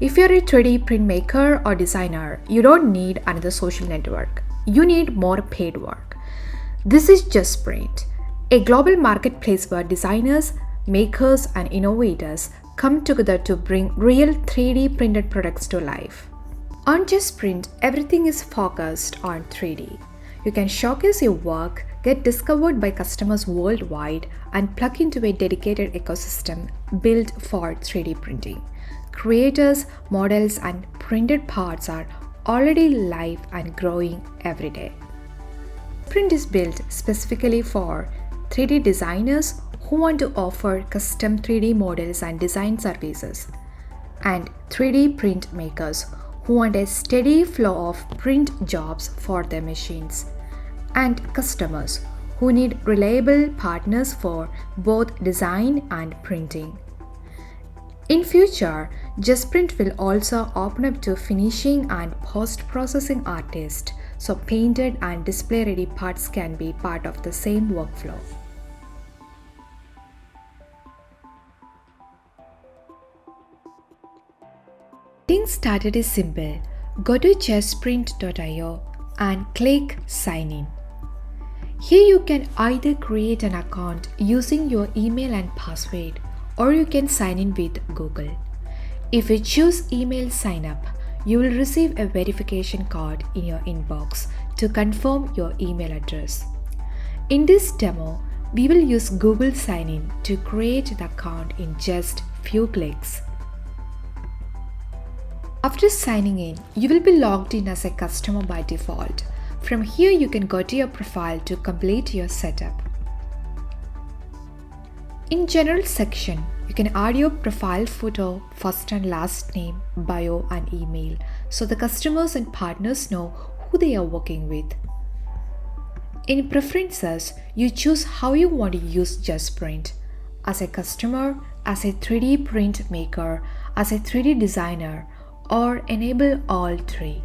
If you're a 3D printmaker or designer, you don't need another social network. You need more paid work. This is JustPrint, a global marketplace where designers, makers, and innovators come together to bring real 3D printed products to life. On JustPrint, everything is focused on 3D. You can showcase your work, get discovered by customers worldwide, and plug into a dedicated ecosystem built for 3D printing. Creators, models, and printed parts are already live and growing every day. Print is built specifically for 3D designers who want to offer custom 3D models and design services, and 3D print makers who want a steady flow of print jobs for their machines, and customers who need reliable partners for both design and printing. In future, JustPrint will also open up to finishing and post-processing artists, so painted and display-ready parts can be part of the same workflow. Getting started is simple. Go to justprint.io and click Sign In. Here you can either create an account using your email and password, or you can sign in with Google. If you choose email sign up, you will receive a verification card in your inbox to confirm your email address. In this demo, we will use Google Sign In to create the account in just few clicks. After signing in, you will be logged in as a customer by default. From here, you can go to your profile to complete your setup. In General section, you can add your profile photo, first and last name, bio, and email, so the customers and partners know who they are working with. In Preferences, you choose how you want to use JustPrint: as a customer, as a 3D print maker, as a 3D designer, or enable all three.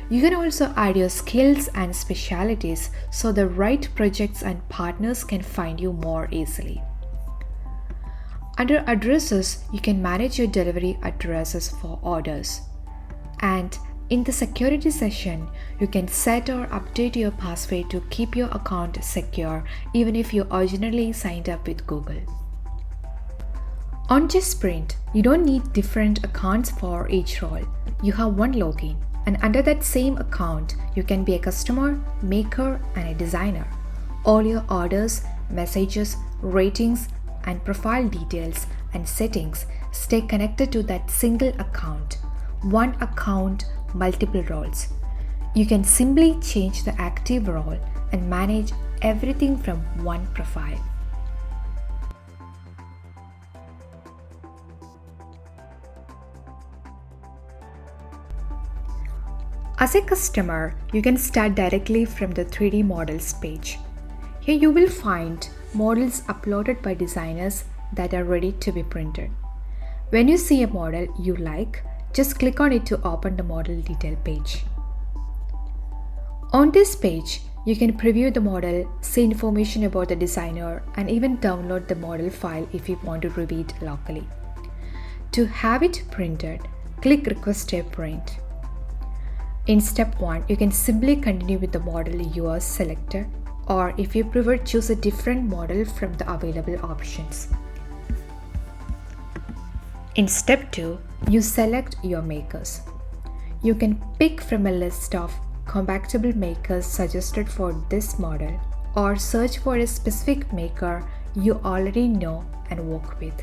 You can also add your skills and specialities so the right projects and partners can find you more easily. Under Addresses, you can manage your delivery addresses for orders. And in the Security section, you can set or update your password to keep your account secure even if you originally signed up with Google. On JustPrint, you don't need different accounts for each role. You have one login, and under that same account, you can be a customer, maker, and a designer. All your orders, messages, ratings, and profile details and settings stay connected to that single account. One account, multiple roles. You can simply change the active role and manage everything from one profile. As a customer, you can start directly from the 3D models page. Here you will find models uploaded by designers that are ready to be printed. When you see a model you like, just click on it to open the model detail page. On this page, you can preview the model, see information about the designer, and even download the model file if you want to review it locally. To have it printed, click Request a Print. In step 1, you can simply continue with the model you are selected, or if you prefer, choose a different model from the available options. In step 2, you select your makers. You can pick from a list of compatible makers suggested for this model, or search for a specific maker you already know and work with.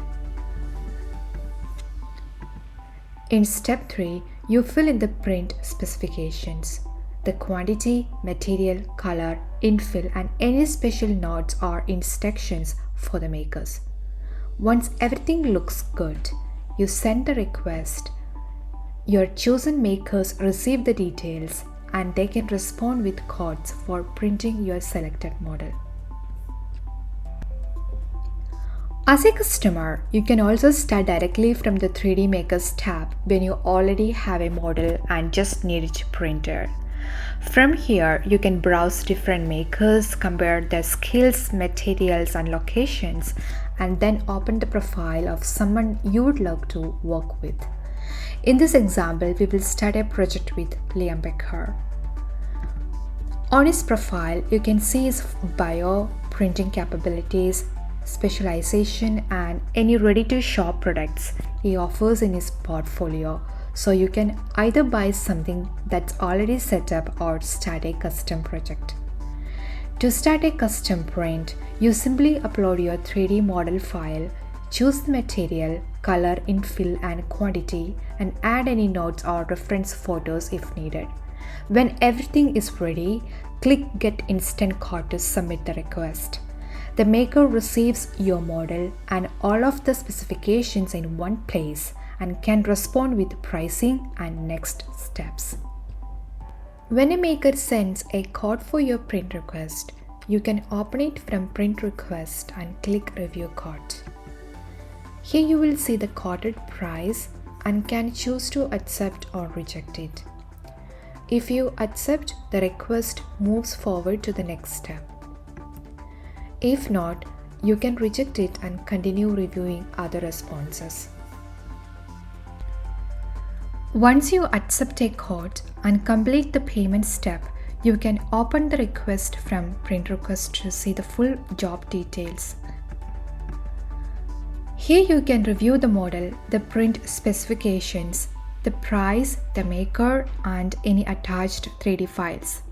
In step 3, you fill in the print specifications, the quantity, material, color, infill, and any special notes or instructions for the makers. Once everything looks good, you send the request. Your chosen makers receive the details and they can respond with codes for printing your selected model. As a customer, you can also start directly from the 3D Makers tab when you already have a model and just need it printed. From here, you can browse different makers, compare their skills, materials, and locations, and then open the profile of someone you would love to work with. In this example, we will start a project with Liam Becker. On his profile, you can see his bio, printing capabilities, specialization, and any ready-to-shop products he offers in his portfolio. So you can either buy something that's already set up or start a custom project. To start a custom print, you simply upload your 3D model file, choose the material, color, infill, and quantity, and add any notes or reference photos if needed. When everything is ready, click Get Instant Card to submit the request. The maker receives your model and all of the specifications in one place and can respond with pricing and next steps. When a maker sends a code for your print request, you can open it from Print Request and click Review Code. Here you will see the coded price and can choose to accept or reject it. If you accept, the request moves forward to the next step. If not, you can reject it and continue reviewing other responses. Once you accept a code and complete the payment step, you can open the request from Print Request to see the full job details. Here you can review the model, the print specifications, the price, the maker, and any attached 3D files.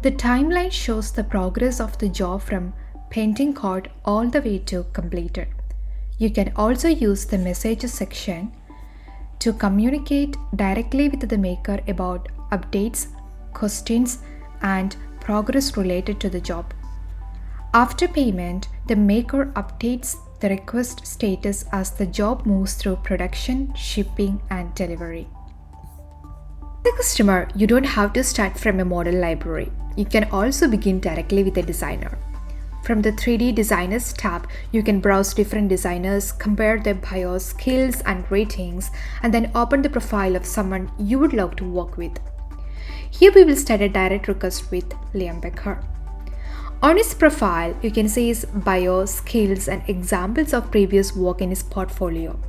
The timeline shows the progress of the job from painting code all the way to completed. You can also use the messages section to communicate directly with the maker about updates, questions, and progress related to the job. After payment, the maker updates the request status as the job moves through production, shipping, and delivery. As a customer, you don't have to start from a model library. You can also begin directly with a designer. From the 3D Designers tab, you can browse different designers, compare their bios, skills, and ratings, and then open the profile of someone you would love to work with. Here we will start a direct request with Liam Becker. On his profile, you can see his bio, skills, and examples of previous work in his portfolio.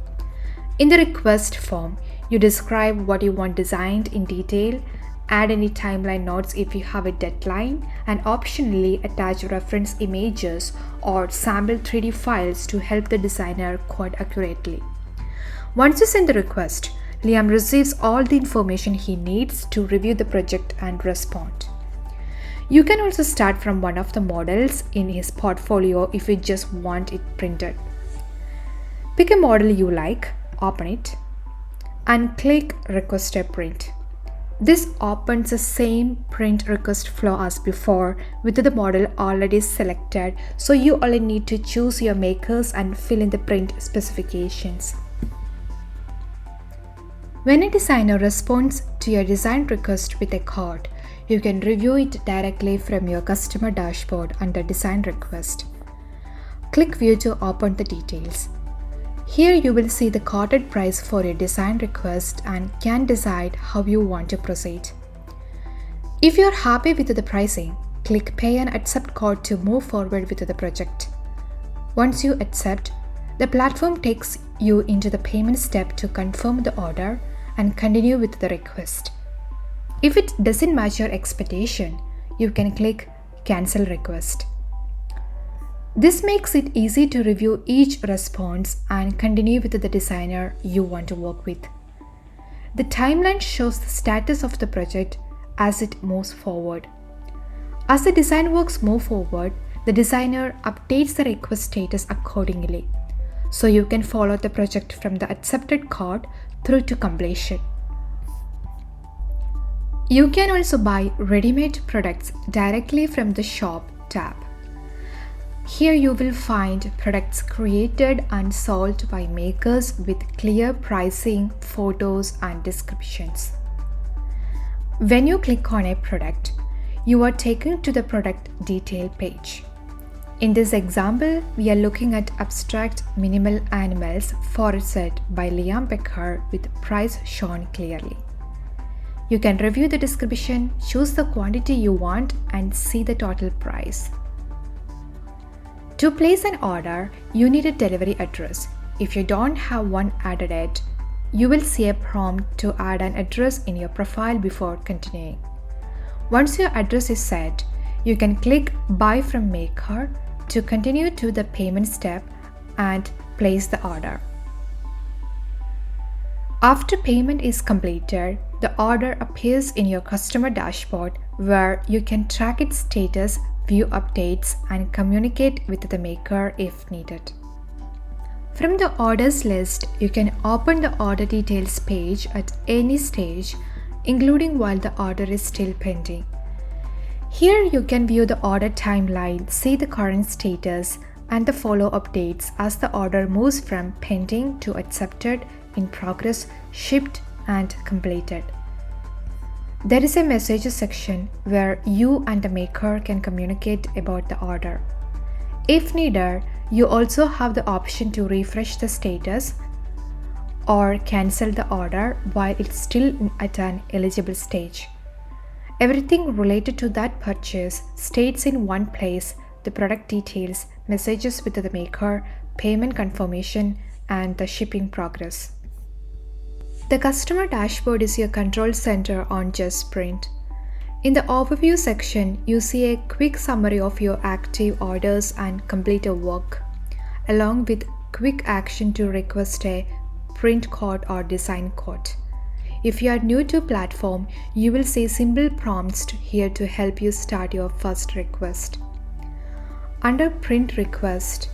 In the request form, you describe what you want designed in detail, add any timeline notes if you have a deadline, and optionally attach reference images or sample 3D files to help the designer code accurately. Once you send the request, Liam receives all the information he needs to review the project and respond. You can also start from one of the models in his portfolio if you just want it printed. Pick a model you like, open it, and click Request a Print. This opens the same print request flow as before with the model already selected, so you only need to choose your makers and fill in the print specifications. When a designer responds to your design request with a code, you can review it directly from your customer dashboard under Design Request. Click View to open the details. Here you will see the coded price for your design request and can decide how you want to proceed. If you are happy with the pricing, click Pay and Accept code to move forward with the project. Once you accept, the platform takes you into the payment step to confirm the order and continue with the request. If it doesn't match your expectation, you can click Cancel Request. This makes it easy to review each response and continue with the designer you want to work with. The timeline shows the status of the project as it moves forward. As the design works move forward, the designer updates the request status accordingly, so you can follow the project from the accepted code through to completion. You can also buy ready-made products directly from the Shop tab. Here you will find products created and sold by makers with clear pricing, photos, and descriptions. When you click on a product, you are taken to the product detail page. In this example, we are looking at abstract minimal animals for set by Liam Becker with price shown clearly. You can review the description, choose the quantity you want, and see the total price. To place an order, you need a delivery address. If you don't have one added yet, you will see a prompt to add an address in your profile before continuing. Once your address is set, you can click Buy from Maker to continue to the payment step and place the order. After payment is completed, the order appears in your customer dashboard where you can track its status, view updates, and communicate with the maker if needed. From the orders list, you can open the order details page at any stage, including while the order is still pending. Here you can view the order timeline, see the current status, and the follow updates as the order moves from pending to accepted, in progress, shipped, and completed. There is a messages section where you and the maker can communicate about the order. If needed, you also have the option to refresh the status or cancel the order while it's still at an eligible stage. Everything related to that purchase stays in one place: the product details, messages with the maker, payment confirmation, and the shipping progress. The customer dashboard is your control center on JustPrint. In the overview section, you see a quick summary of your active orders and completed work, along with quick action to request a print code or design code. If you are new to platform, you will see simple prompts here to help you start your first request. Under print request,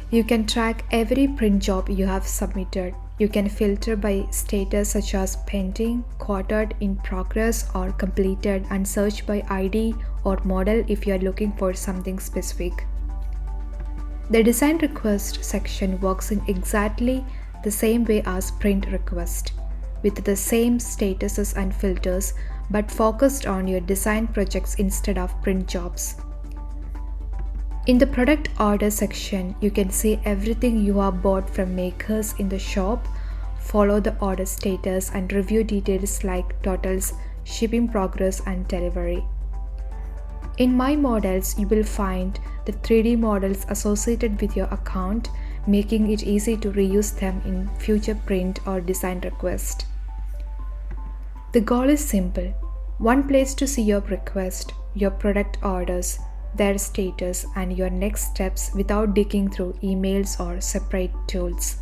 you can track every print job you have submitted. You can filter by status such as pending, quartered, in progress, or completed, and search by ID or model if you are looking for something specific. The design request section works in exactly the same way as print request, with the same statuses and filters, but focused on your design projects instead of print jobs. In the product order section, you can see everything you have bought from makers in the shop, follow the order status, and review details like totals, shipping progress, and delivery. In My Models, you will find the 3D models associated with your account, making it easy to reuse them in future print or design requests. The goal is simple: one place to see your request, your product orders, their status, and your next steps without digging through emails or separate tools.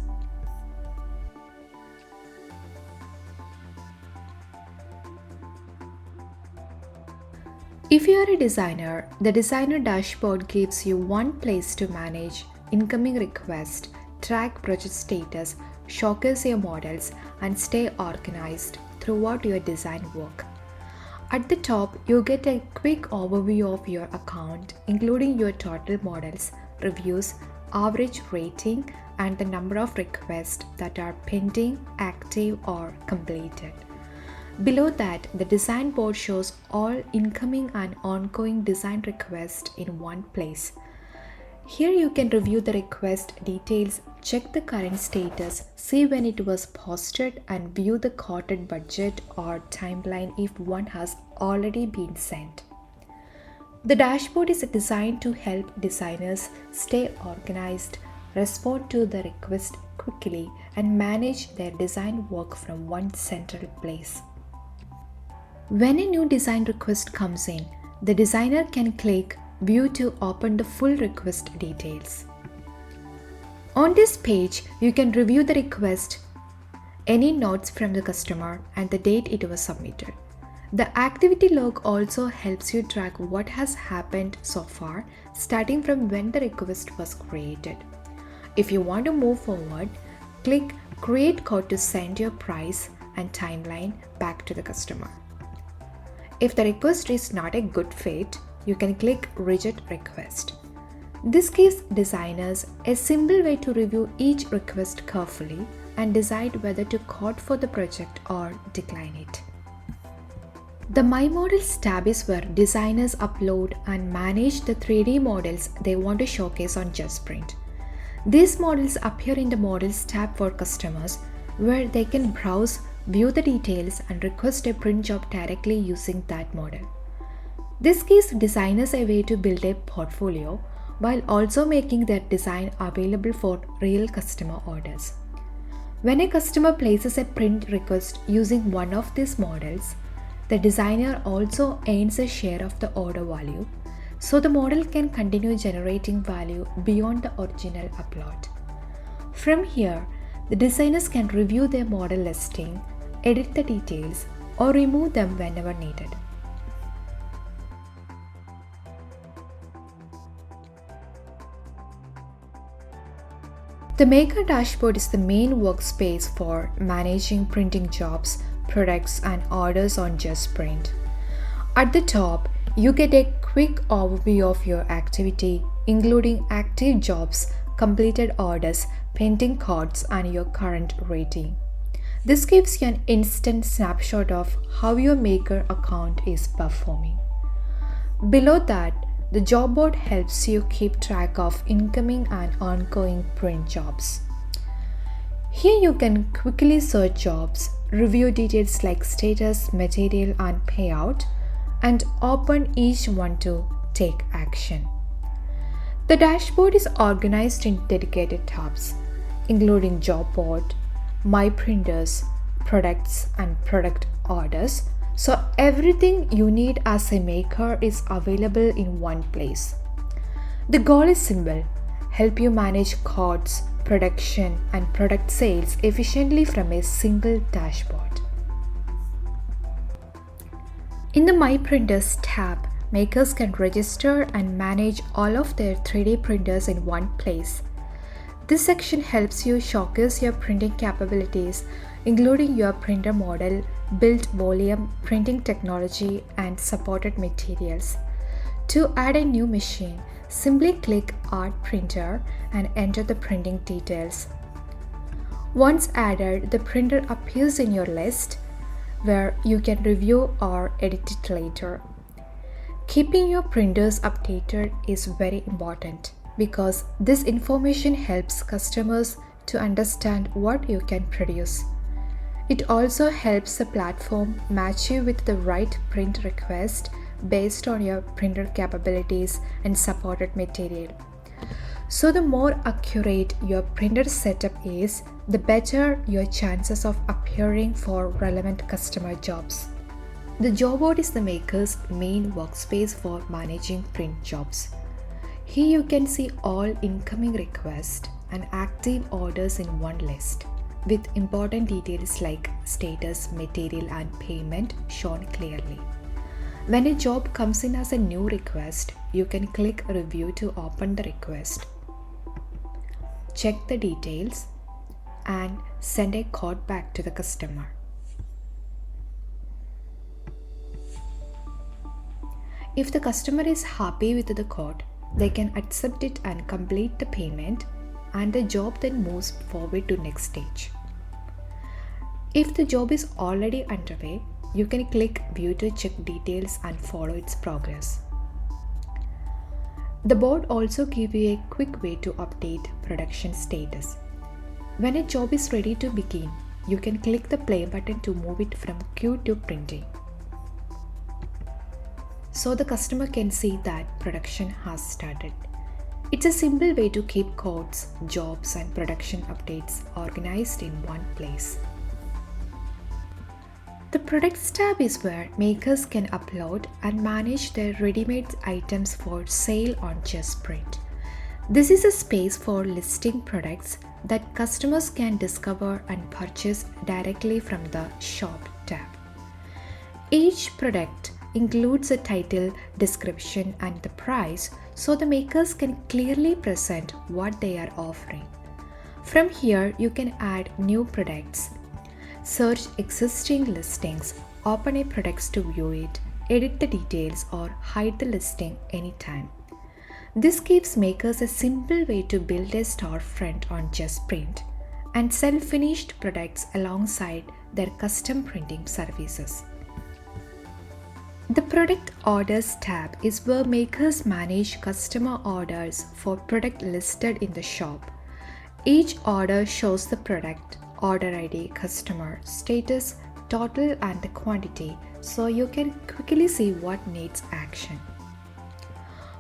If you are a designer, the designer dashboard gives you one place to manage incoming requests, track project status, showcase your models, and stay organized throughout your design work. At the top, you get a quick overview of your account, including your total models, reviews, average rating, and the number of requests that are pending, active, or completed. Below that, the design board shows all incoming and ongoing design requests in one place. Here you can review the request details, check the current status, see when it was posted, and view the quoted budget or timeline if one has already been sent. The dashboard is designed to help designers stay organized, respond to the request quickly, and manage their design work from one central place. When a new design request comes in, the designer can click View to open the full request details. On this page, you can review the request, any notes from the customer, and the date it was submitted. The activity log also helps you track what has happened so far, starting from when the request was created. If you want to move forward, click Create Code to send your price and timeline back to the customer. If the request is not a good fit, you can click Reject Request. This gives designers a simple way to review each request carefully and decide whether to code for the project or decline it. The My Models tab is where designers upload and manage the 3D models they want to showcase on JustPrint. These models appear in the Models tab for customers, where they can browse, view the details, and request a print job directly using that model. This gives designers a way to build a portfolio while also making their design available for real customer orders. When a customer places a print request using one of these models, the designer also earns a share of the order value, so the model can continue generating value beyond the original upload. From here, the designers can review their model listing, edit the details, or remove them whenever needed. The Maker dashboard is the main workspace for managing printing jobs, products, and orders on JustPrint. At the top, you get a quick overview of your activity, including active jobs, completed orders, pending cards, and your current rating. This gives you an instant snapshot of how your Maker account is performing. Below that, the job board helps you keep track of incoming and ongoing print jobs. Here you can quickly search jobs, review details like status, material, and payout, and open each one to take action. The dashboard is organized in dedicated tabs, including job board, my printers, products, and product orders. So everything you need as a maker is available in one place. The goal is simple: help you manage cards, production, and product sales efficiently from a single dashboard. In the My Printers tab, makers can register and manage all of their 3D printers in one place. This section helps you showcase your printing capabilities, including your printer model, build volume, printing technology, and supported materials. To add a new machine, simply click Add Printer and enter the printing details. Once added, the printer appears in your list where you can review or edit it later. Keeping your printers updated is very important because this information helps customers to understand what you can produce. It also helps the platform match you with the right print request based on your printer capabilities and supported material. So the more accurate your printer setup is, the better your chances of appearing for relevant customer jobs. The job board is the maker's main workspace for managing print jobs. Here you can see all incoming requests and active orders in one list, with important details like status, material, and payment shown clearly. When a job comes in as a new request, you can click Review to open the request, check the details, and send a code back to the customer. If the customer is happy with the code, they can accept it and complete the payment, and the job then moves forward to next stage. If the job is already underway, you can click View to check details and follow its progress. The board also gives you a quick way to update production status. When a job is ready to begin, you can click the play button to move it from queue to printing, so the customer can see that production has started. It's a simple way to keep codes, jobs, and production updates organized in one place. The Products tab is where makers can upload and manage their ready-made items for sale on JustPrint. This is a space for listing products that customers can discover and purchase directly from the Shop tab. Each product includes a title, description, and the price, so the makers can clearly present what they are offering. From here, you can add new products, search existing listings, open a product to view it, edit the details, or hide the listing anytime. This gives makers a simple way to build a storefront on JustPrint and sell finished products alongside their custom printing services. The Product Orders tab is where makers manage customer orders for product listed in the shop. Each order shows the product, order ID, customer, status, total, and the quantity, so you can quickly see what needs action.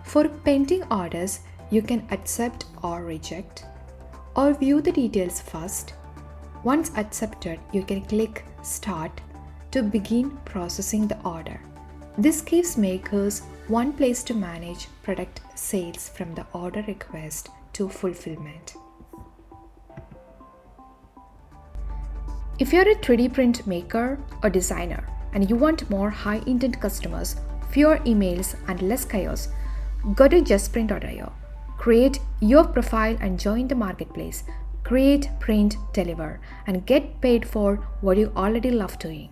For pending orders, you can accept or reject, or view the details first. Once accepted, you can click Start to begin processing the order. This gives makers one place to manage product sales from the order request to fulfillment. If you're a 3D print maker or designer and you want more high-intent customers, fewer emails, and less chaos, go to JustPrint.io. Create your profile and join the marketplace. Create, print, deliver, and get paid for what you already love doing.